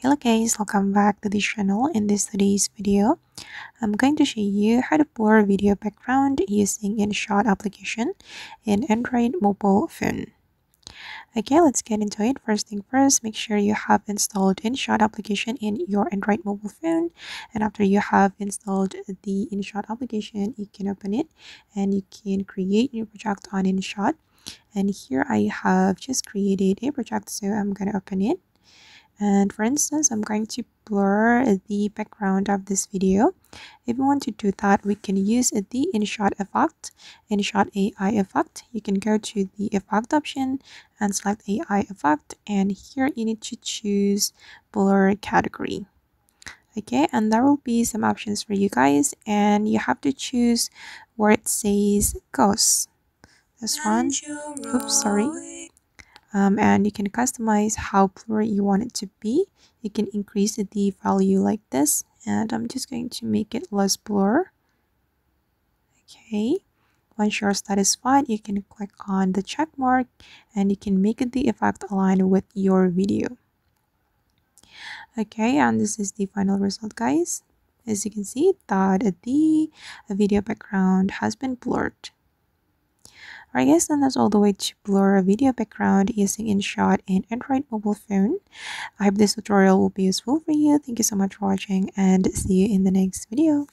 Hello guys, welcome back to this channel. In today's video, I'm going to show you how to blur video background using InShot application in Android mobile phone. Okay, let's get into it. First thing first, make sure you have installed InShot application in your Android mobile phone. And after you have installed the InShot application, you can open it and you can create new project on InShot. And here I have just created a project, so I'm going to open it. And for instance, I'm going to blur the background of this video. If you want to do that, we can use the InShot effect, InShot AI effect. You can go to the effect option and select AI effect, and here you need to choose blur category. Okay, and there will be some options for you guys, and you have to choose where it says ghosts. This one. Oops, sorry. And you can customize how blurry you want it to be. You can increase the value like this, and I'm just going to make it less blur. Okay, once you're satisfied, you can click on the check mark and you can make the effect align with your video. Okay, and this is the final result, guys. As you can see that the video background has been blurred. Alright guys, and that's all the way to blur a video background using InShot in Android mobile phone. I hope this tutorial will be useful for you. Thank you so much for watching and see you in the next video.